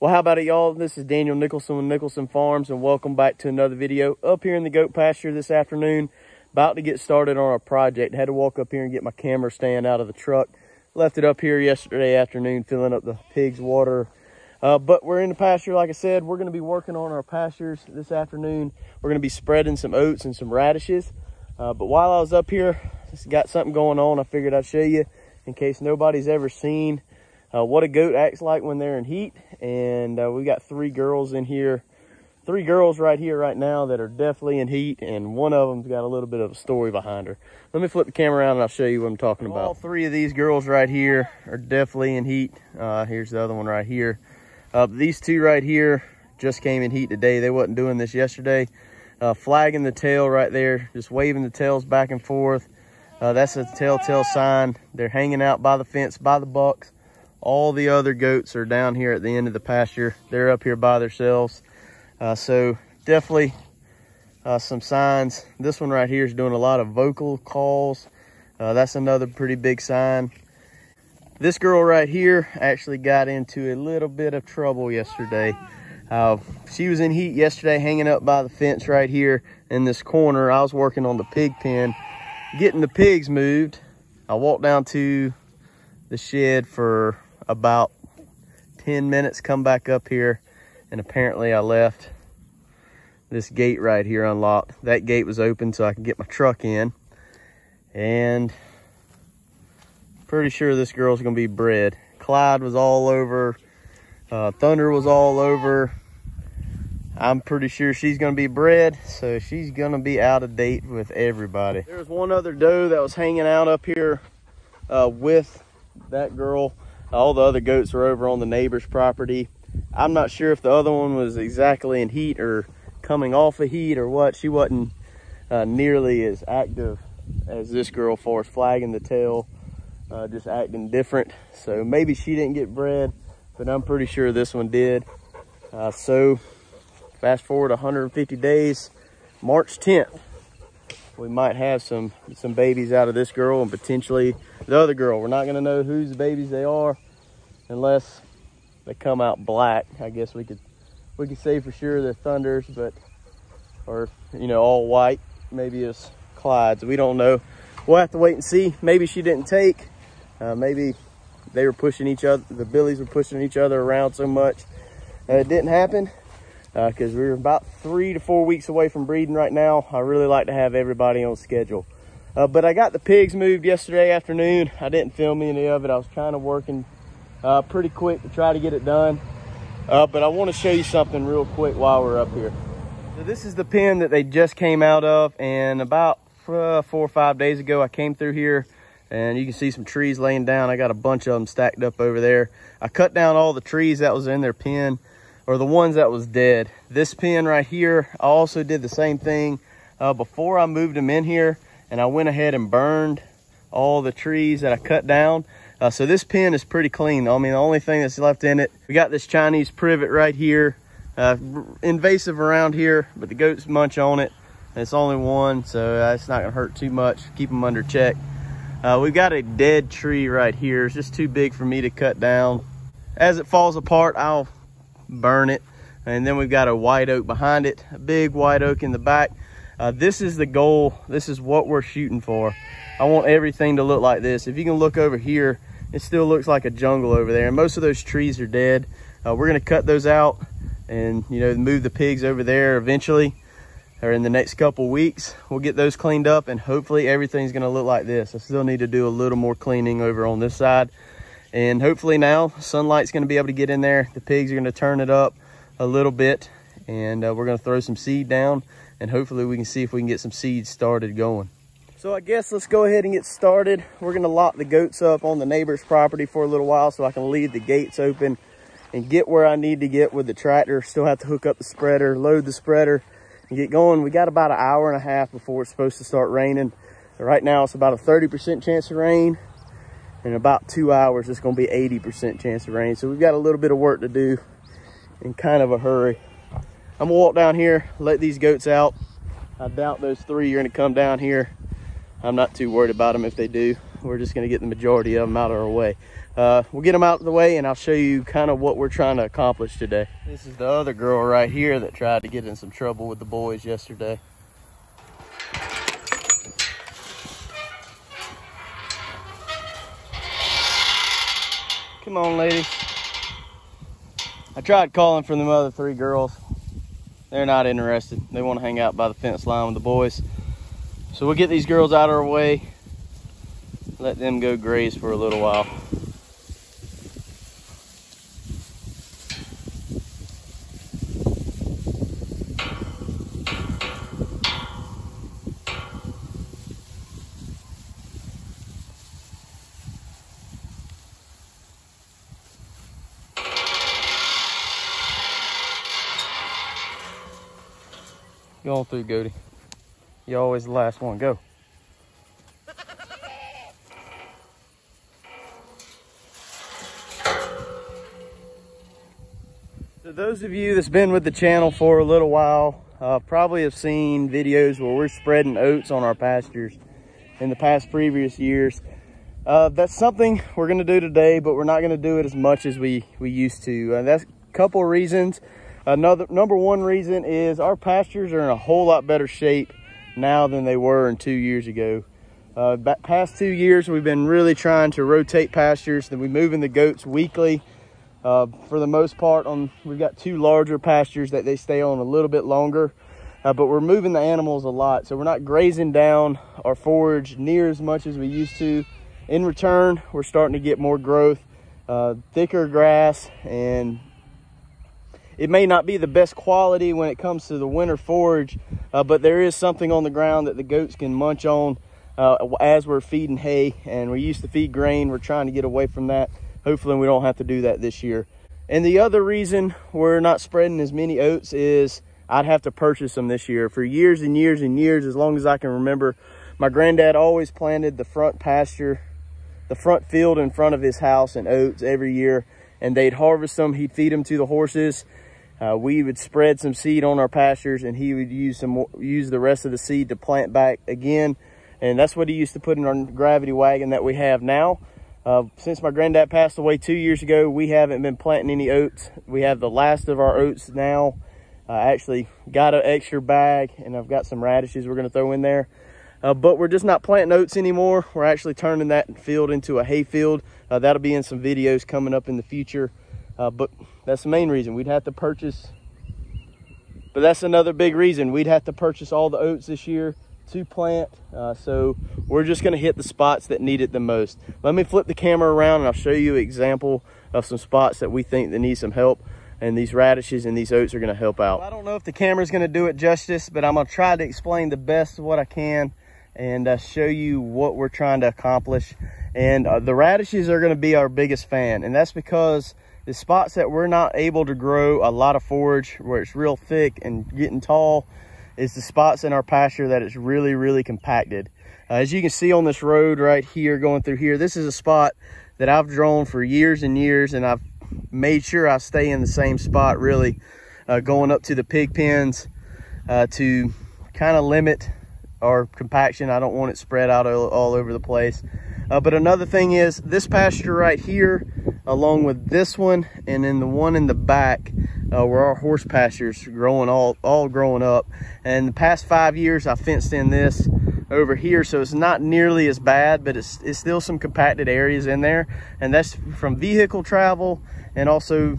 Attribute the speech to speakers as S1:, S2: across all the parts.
S1: Well, how about it, y'all? This is Daniel Nicholson with Nicholson Farms, and welcome back to another video up here in the goat pasture this afternoon. About to get started on our project. Had to walk up here and get my camera stand out of the truck. Left it up here yesterday afternoon, filling up the pigs' water. But we're in the pasture, like I said. We're going to be working on our pastures this afternoon. We're going to be spreading some oats and some radishes. But while I was up here, just got something going on. I figured I'd show you in case nobody's ever seen what a goat acts like when they're in heat. And we got three girls in here, three girls right here right now that are definitely in heat, and one of them's got a little bit of a story behind her. Let me flip the camera around and I'll show you what I'm talking about. All three of these girls right here are definitely in heat. Here's the other one right here. These two right here just came in heat today. They wasn't doing this yesterday. Flagging the tail right there, just waving the tails back and forth. That's a telltale sign. They're hanging out by the fence, by the bucks. All the other goats are down here at the end of the pasture. They're up here by themselves. So definitely some signs. This one right here is doing a lot of vocal calls. That's another pretty big sign. This girl right here actually got into a little bit of trouble yesterday. She was in heat yesterday, hanging up by the fence right here in this corner. I was working on the pig pen, getting the pigs moved. I walked down to the shed for about 10 minutes, come back up here, and apparently I left this gate right here unlocked. That gate was open so I could get my truck in, and pretty sure this girl's gonna be bred. Clyde was all over, Thunder was all over. I'm pretty sure she's gonna be bred, so she's gonna be out of date with everybody. There was one other doe that was hanging out up here with that girl. All the other goats were over on the neighbor's property. I'm not sure if the other one was exactly in heat or coming off of heat or what. She wasn't nearly as active as this girl for us, flagging the tail, just acting different. So maybe she didn't get bred, but I'm pretty sure this one did. So fast forward 150 days, March 10th, we might have some babies out of this girl and potentially the other girl. We're not gonna know whose babies they are unless they come out black. I guess we could say for sure they're Thunders, but, or, you know, all white. Maybe it's Clyde's. We don't know. We'll have to wait and see. Maybe she didn't take. Maybe they were pushing each other. The billies were pushing each other around so much. It didn't happen because we're about 3 to 4 weeks away from breeding right now. I really like to have everybody on schedule. But I got the pigs moved yesterday afternoon. I didn't film any of it. I was kind of working pretty quick to try to get it done. But I want to show you something real quick while we're up here. So this is the pen that they just came out of, and about 4 or 5 days ago I came through here and you can see some trees laying down. I got a bunch of them stacked up over there. I cut down all the trees that was in their pen, or the ones that was dead. This pen right here, I also did the same thing before I moved them in here, and I went ahead and burned all the trees that I cut down. So this pen is pretty clean. I mean, the only thing that's left in it, we got this Chinese privet right here, invasive around here, but the goats munch on it. It's only one, so it's not gonna hurt too much. Keep them under check. We've got a dead tree right here. It's just too big for me to cut down. As it falls apart, I'll burn it. And then we've got a white oak behind it, a big white oak in the back. This is the goal. This is what we're shooting for. I want everything to look like this. If you can look over here, it still looks like a jungle over there, and most of those trees are dead. We're gonna cut those out and, you know, move the pigs over there eventually, or in the next couple weeks. We'll get those cleaned up, and hopefully everything's gonna look like this. I still need to do a little more cleaning over on this side, and hopefully now sunlight's gonna be able to get in there. The pigs are gonna turn it up a little bit, and we're gonna throw some seed down, and hopefully we can see if we can get some seeds started going. So I guess let's go ahead and get started. We're gonna lock the goats up on the neighbor's property for a little while so I can leave the gates open and get where I need to get with the tractor. Still have to hook up the spreader, load the spreader, and get going. We got about an hour and a half before it's supposed to start raining. Right now it's about a 30% chance of rain. In about 2 hours, it's gonna be 80% chance of rain. So we've got a little bit of work to do in kind of a hurry. I'm gonna walk down here, let these goats out. I doubt those three are gonna come down here. I'm not too worried about them if they do. We're just gonna get the majority of them out of our way. we'll get them out of the way and I'll show you kind of what we're trying to accomplish today. This is the other girl right here that tried to get in some trouble with the boys yesterday. Come on, ladies. I tried calling for them other 3 girls. They're not interested. They want to hang out by the fence line with the boys. So we'll get these girls out of our way. Let them go graze for a little while. Go on through, Goaty. You're always the last one. Go. So those of you that's been with the channel for a little while probably have seen videos where we're spreading oats on our pastures in the past previous years. That's something we're going to do today, but we're not going to do it as much as we used to. And that's a couple of reasons. Number one reason is our pastures are in a whole lot better shape now than they were in 2 years ago. Past 2 years, we've been really trying to rotate pastures. Then we're moving the goats weekly. For the most part, we've got 2 larger pastures that they stay on a little bit longer, but we're moving the animals a lot. So we're not grazing down our forage near as much as we used to. In return, we're starting to get more growth, thicker grass, and it may not be the best quality when it comes to the winter forage, but there is something on the ground that the goats can munch on as we're feeding hay. And we used to feed grain. We're trying to get away from that. Hopefully we don't have to do that this year. And the other reason we're not spreading as many oats is I'd have to purchase them this year. For years and years and years, as long as I can remember, my granddad always planted the front pasture, the front field in front of his house in oats every year. And they'd harvest them. He'd feed them to the horses. We would spread some seed on our pastures, and he would use the rest of the seed to plant back again. And that's what he used to put in our gravity wagon that we have now. Since my granddad passed away 2 years ago, we haven't been planting any oats. We have the last of our oats now. I actually got an extra bag, and I've got some radishes we're going to throw in there. But we're just not planting oats anymore. We're actually turning that field into a hay field. That'll be in some videos coming up in the future. But that's the main reason. We'd have to purchase, but that's another big reason. We'd have to purchase all the oats this year to plant. So we're just gonna hit the spots that need it the most. Let me flip the camera around and I'll show you an example of some spots that we think that need some help. And these radishes and these oats are gonna help out. I don't know if the camera's gonna do it justice, but I'm gonna try to explain the best of what I can and show you what we're trying to accomplish. And the radishes are gonna be our biggest fan. And that's because the spots that we're not able to grow a lot of forage, where it's real thick and getting tall, is the spots in our pasture that it's really, really compacted. As you can see on this road right here, going through here, this is a spot that I've drawn for years and years, and I've made sure I stay in the same spot, really, going up to the pig pens to kind of limit our compaction. I don't want it spread out all over the place. But another thing is this pasture right here, along with this one, and then the one in the back, where our horse pastures growing all growing up. And the past 5 years, I fenced in this over here, so it's not nearly as bad, but it's still some compacted areas in there. And that's from vehicle travel and also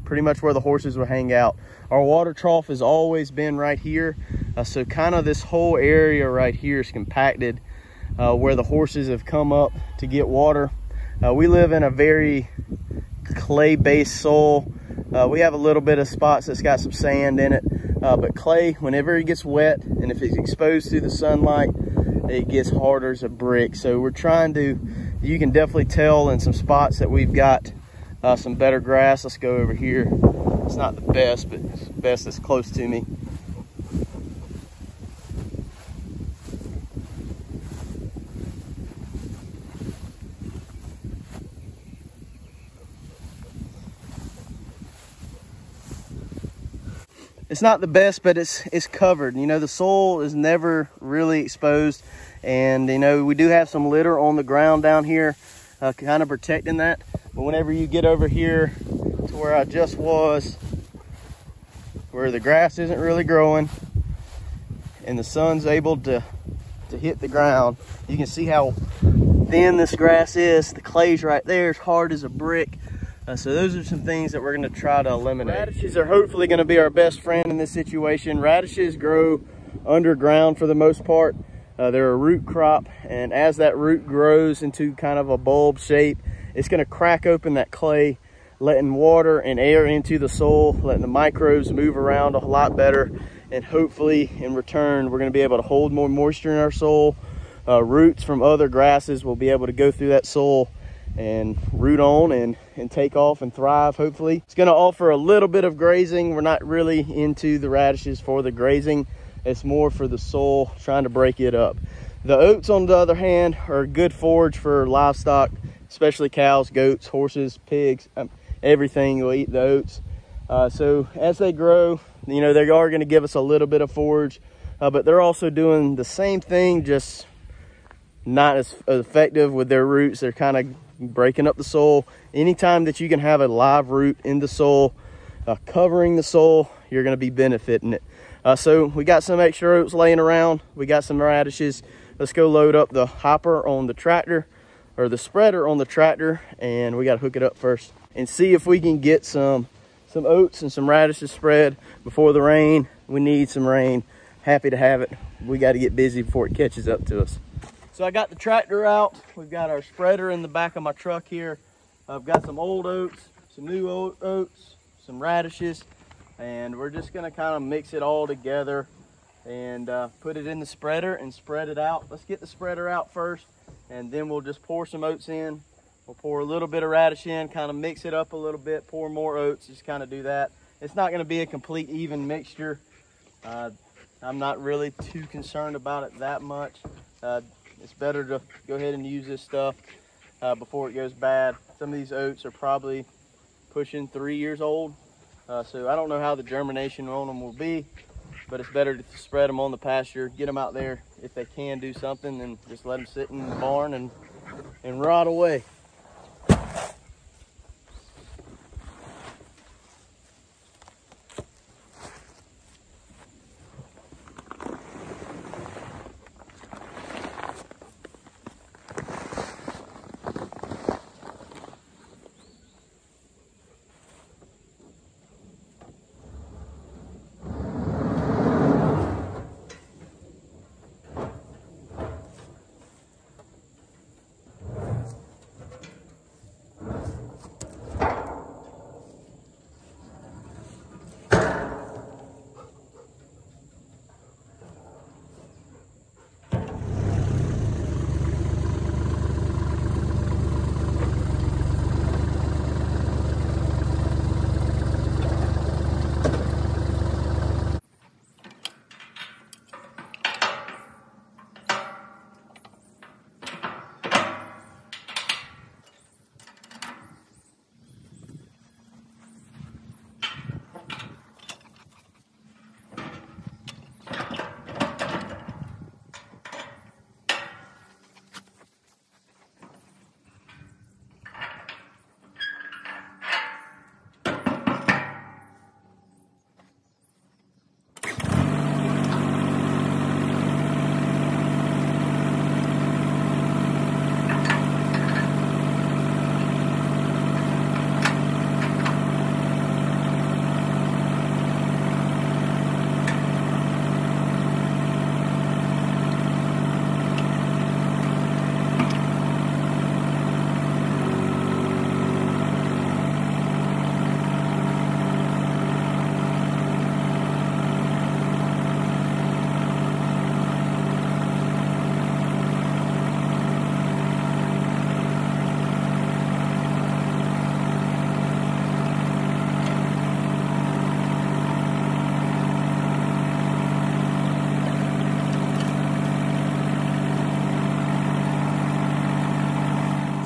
S1: pretty much where the horses will hang out. Our water trough has always been right here. So kind of this whole area right here is compacted where the horses have come up to get water. We live in a very clay-based soil. We have a little bit of spots that's got some sand in it, but clay, whenever it gets wet and if it's exposed to the sunlight, it gets harder as a brick. So we're trying to, you can definitely tell in some spots that we've got some better grass. Let's go over here. It's not the best, but it's best that's close to me. It's not the best, but it's covered. You know, the soil is never really exposed. And, you know, we do have some litter on the ground down here. kind of protecting that. But whenever you get over here to where I just was, where the grass isn't really growing and the sun's able to hit the ground, you can see how thin this grass is. The clay's right there, it's hard as a brick. So those are some things that we're going to try to eliminate. Radishes are hopefully going to be our best friend in this situation. Radishes grow underground for the most part. They're a root crop, and as that root grows into kind of a bulb shape, it's going to crack open that clay, letting water and air into the soil, letting the microbes move around a lot better, and hopefully in return we're going to be able to hold more moisture in our soil. Roots from other grasses will be able to go through that soil and root on and take off and thrive, hopefully. It's going to offer a little bit of grazing. We're not really into the radishes for the grazing. It's more for the soil, trying to break it up. The oats, on the other hand, are a good forage for livestock, especially cows, goats, horses, pigs. Everything will eat the oats. So as they grow, you know, they are going to give us a little bit of forage, but they're also doing the same thing, just not as effective with their roots. They're kind of breaking up the soil. Anytime that you can have a live root in the soil, covering the soil, you're going to be benefiting it. So we got some extra oats laying around. We got some radishes. Let's go load up the hopper on the tractor, or the spreader on the tractor, and we got to hook it up first and see if we can get some oats and some radishes spread before the rain. We need some rain. Happy to have it. We got to get busy before it catches up to us. So I got the tractor out. We've got our spreader in the back of my truck here. I've got some old oats, some new oats, some radishes, and we're just gonna kind of mix it all together and put it in the spreader and spread it out. Let's get the spreader out first, and then we'll just pour some oats in. We'll pour a little bit of radish in, kind of mix it up a little bit, pour more oats, just kind of do that. It's not gonna be a complete even mixture. I'm not really too concerned about it that much. It's better to go ahead and use this stuff before it goes bad. Some of these oats are probably pushing 3 years old. So I don't know how the germination on them will be, but it's better to spread them on the pasture, get them out there. If they can do something, then just let them sit in the barn and rot away.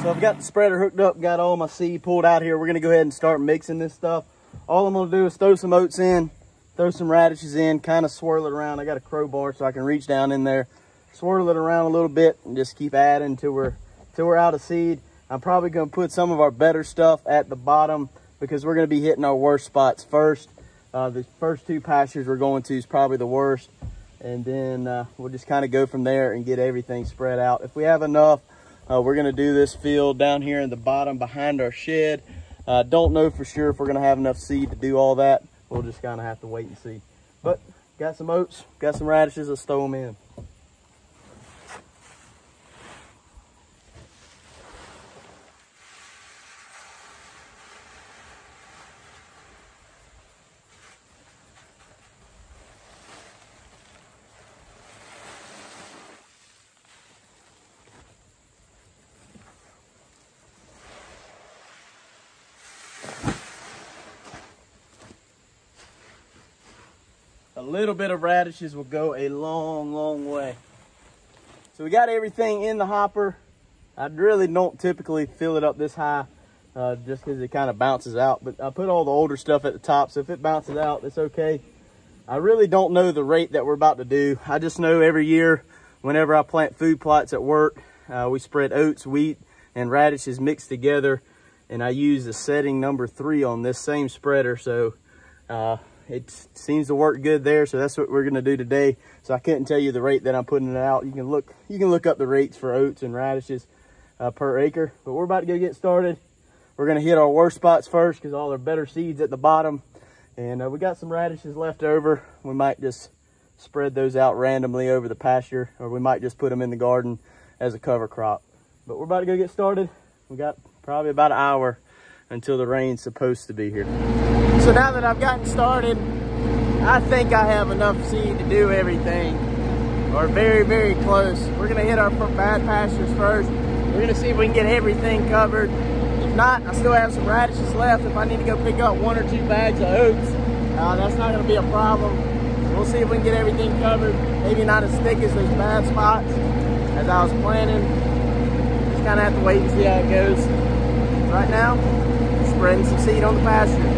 S1: So I've got the spreader hooked up, got all my seed pulled out here. We're gonna go ahead and start mixing this stuff. All I'm gonna do is throw some oats in, throw some radishes in, kind of swirl it around. I got a crowbar so I can reach down in there, swirl it around a little bit, and just keep adding till we're out of seed. I'm probably going to put some of our better stuff at the bottom because we're going to be hitting our worst spots first. The first 2 pastures we're going to is probably the worst. And then we'll just kind of go from there and get everything spread out. If we have enough, we're going to do this field down here in the bottom behind our shed. Don't know for sure if we're going to have enough seed to do all that. We'll just kind of have to wait and see. But got some oats, got some radishes, let's throw them in. A little bit of radishes will go a long, long way. So we got everything in the hopper. I really don't typically fill it up this high just because it kind of bounces out. But I put all the older stuff at the top, so if it bounces out, it's okay. I really don't know the rate that we're about to do. I just know every year whenever I plant food plots at work, we spread oats, wheat, and radishes mixed together. And I use the setting number 3 on this same spreader. So it seems to work good there, so that's what we're going to do today. So I couldn't tell you the rate that I'm putting it out. You can look up the rates for oats and radishes per acre. But we're about to go get started. We're going to hit our worst spots first because all our better seeds at the bottom, and we got some radishes left over. We might just spread those out randomly over the pasture, or we might just put them in the garden as a cover crop. But we're about to go get started. We got probably about an hour until the rain's supposed to be here. So now that I've gotten started, I think I have enough seed to do everything, or very, very close. We're gonna hit our bad pastures first. We're gonna see if we can get everything covered. If not, I still have some radishes left. If I need to go pick up 1 or 2 bags of oats, that's not gonna be a problem. We'll see if we can get everything covered. Maybe not as thick as those bad spots as I was planning. Just kind of have to wait and see how it goes. Right now, spreading some seed on the pasture.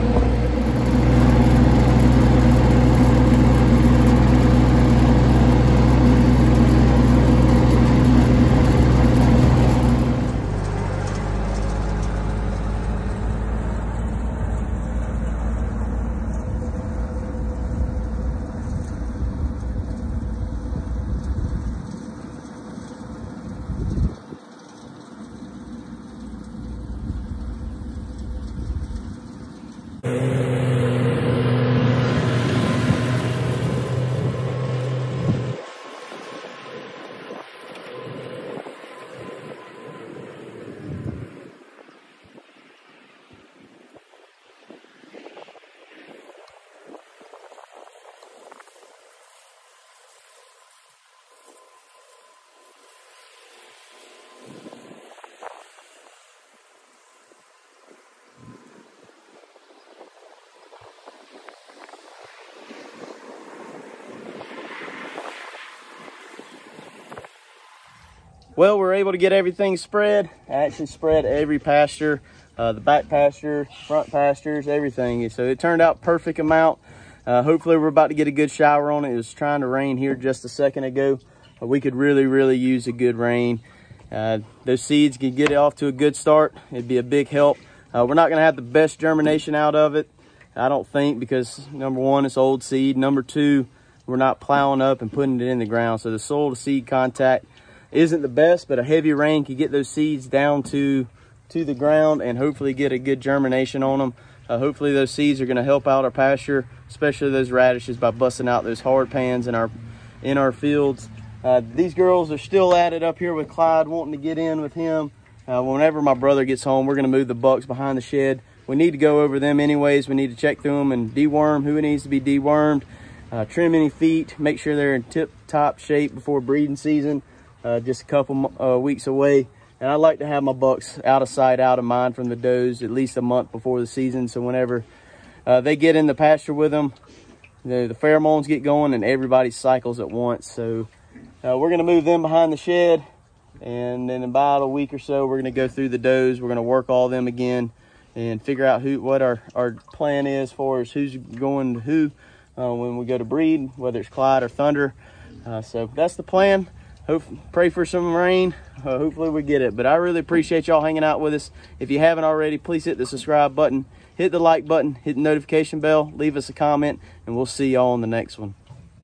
S1: Well, we're able to get everything spread. I actually spread every pasture, the back pasture, front pastures, everything. So it turned out perfect amount. Hopefully we're about to get a good shower on it. It was trying to rain here just a second ago. We could really use a good rain. Those seeds can get it off to a good start. It'd be a big help. We're not gonna have the best germination out of it, I don't think, because number 1, it's old seed. Number 2, we're not plowing up and putting it in the ground. So the soil to seed contact isn't the best, but a heavy rain can get those seeds down to the ground and hopefully get a good germination on them. Hopefully those seeds are going to help out our pasture, especially those radishes, by busting out those hard pans in our fields. These girls are still at it up here with Clyde, wanting to get in with him. Whenever my brother gets home, we're going to move the bucks behind the shed. We need to go over them anyways. We need to check through them and deworm who needs to be dewormed, trim any feet, make sure they're in tip-top shape before breeding season. Just a couple weeks away, and I like to have my bucks out of sight, out of mind from the does at least a month before the season, so whenever they get in the pasture with them, the pheromones get going and everybody cycles at once. So we're going to move them behind the shed, and then in about a week or so we're going to go through the does. We're going to work all them again and figure out what our plan is for us, who's going to who when we go to breed, whether it's Clyde or Thunder. So that's the plan. pray for some rain. Hopefully we get it. But I really appreciate y'all hanging out with us. If you haven't already, please hit the subscribe button, hit the like button, hit the notification bell, leave us a comment, and we'll see y'all on the next one.